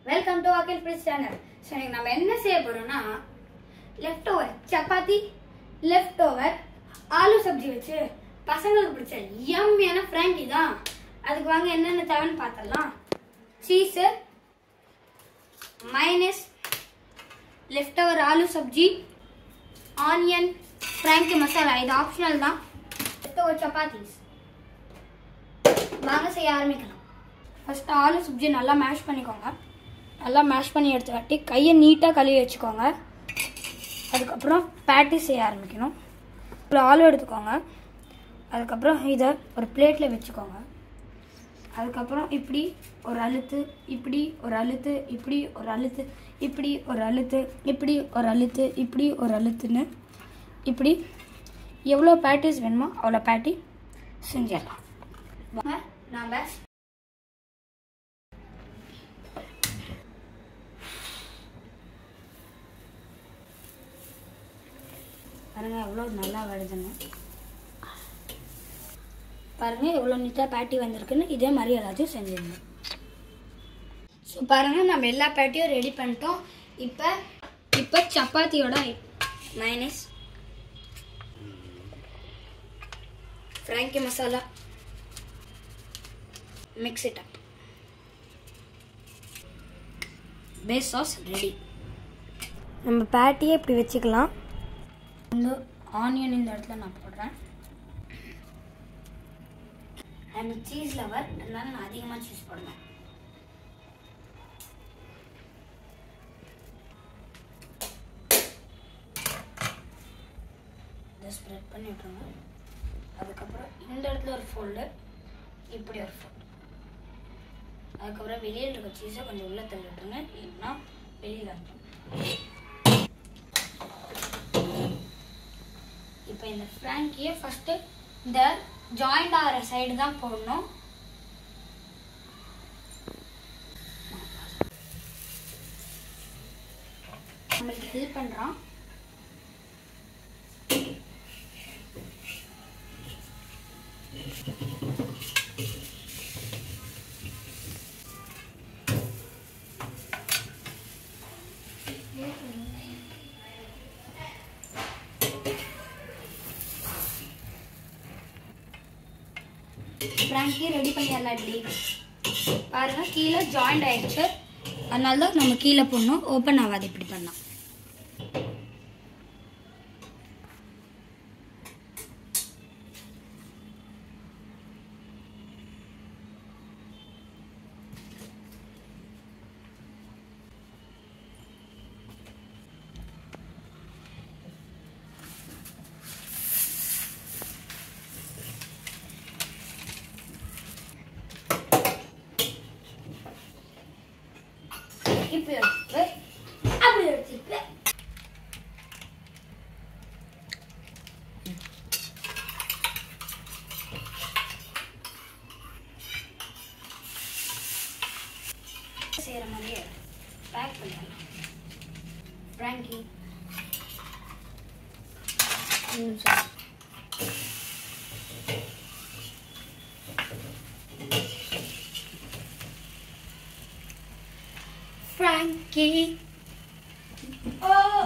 Welcome to Akhil Priz channel. So நம்ம என்ன செய்ய போறோம்னா leftover சப்பாத்தி leftover ஆலு சப்ஜி வச்சு பசங்களுக்கு பிடிச்ச யம்மியான ஃப்ராங்கி தான். அதுக்கு வாங்க என்னென்ன தேவைன்னு பார்த்தலாம். Cheese, minus, leftover aloo sabzi, onion, frankie masala. இது ஆப்ஷனல் தான். leftover சப்பாத்திஸ். வாங்க செய்ய ஆரம்பிக்கலாம். ஃபர்ஸ்ட் ஆலு சப்ஜி நல்லா மேஷ் பண்ணிக்கோங்க. நல்லா மேஷ் பண்ணி எடுத்துக்காட்டி கையை நீட்டாக கழுவி வச்சுக்கோங்க. அதுக்கப்புறம் பேட்டி செய்ய ஆரம்பிக்கணும். ஒரு ஆலு எடுத்துக்கோங்க. அதுக்கப்புறம் இதை ஒரு பிளேட்டில் வச்சுக்கோங்க. அதுக்கப்புறம் இப்படி ஒரு அழுத்து, இப்படி ஒரு அழுத்து, இப்படி ஒரு அழுத்து, இப்படி ஒரு அழுத்து, இப்படி ஒரு அழுத்து, இப்படி ஒரு அழுத்துன்னு இப்படி எவ்வளோ பேட்டிஸ் வேணுமோ அவ்வளோ பேட்டி செஞ்சிடலாம். நாம் பாருங்கள் எவ்வளோ நல்லா வருதுன்னு. பாருங்கள் எவ்வளோ நீட்டாக பேட்டி வந்திருக்குன்னு. இதே மாதிரி எல்லாத்தையும் செஞ்சிருங்க. ஸோ பாருங்கள் நம்ம எல்லா பேட்டியும் ரெடி பண்ணிட்டோம். இப்போ சப்பாத்தியோட mayonnaise, frankie masala, mix it up. Base sauce ready. நம்ம பேட்டியை இப்படி வச்சுக்கலாம். வந்து ஆனியன் இந்த இடத்துல நான் போடுறேன். ஐம் சீஸ் லவர், அதனால நான் அதிகமாக சீஸ் போடுவேன். இதை ஸ்ப்ரெட் பண்ணி விட்டுருங்க. அதுக்கப்புறம் இந்த இடத்துல ஒரு ஃபோல்டு, இப்படி ஒரு ஃபோல்டு. அதுக்கப்புறம் வெளியில் இருக்க சீஸை கொஞ்சம் உள்ளே தள்ளி விட்டுருங்க, இல்லைன்னா வெளியில் வந்துடும். இப்போ இந்த ஃப்ராங்கியை ஃபஸ்ட்டு இந்த ஜாயிண்ட் ஆகிற சைடு தான் போடணும். நம்மளுக்கு ஹெல்ப் பண்ணுறான். ஃப்ராங்கி ரெடி பண்ணிடலாம். இப்படி பாருங்கள் கீழே ஜாயிண்ட் ஆகிடுச்சு. அதனால தான் நம்ம கீழே போடணும். ஓப்பன் ஆகாது இப்படி பண்ணலாம். இப்படி எடுத்து அப்படி எடுத்துட்டு செய்கிற மாதிரியே பேக் பண்ணிடலாம். Frankie Frankie. Oh.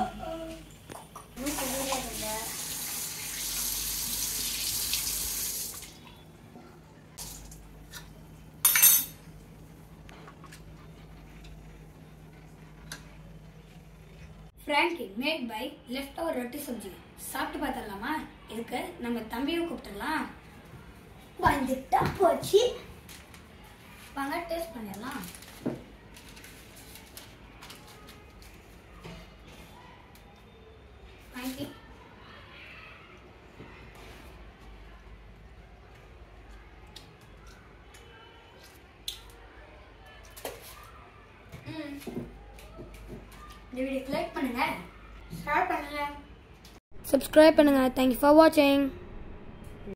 Frankie made by leftover ரொட்டி சப்ஜி. சாப்பிட்டு பார்த்தலாமா? இதுக்கு நம்ம தம்பியை கூப்பிட்டுலாம். வந்துட்டா போச்சு. வாங்க டேஸ்ட் பண்ணிடலாம். Frankie. இந்த வீடியோக்கு லைக் பண்ணுங்க, ஷேர் பண்ணுங்க, சப்ஸ்கிரைப் பண்ணுங்க. Thank you for watching.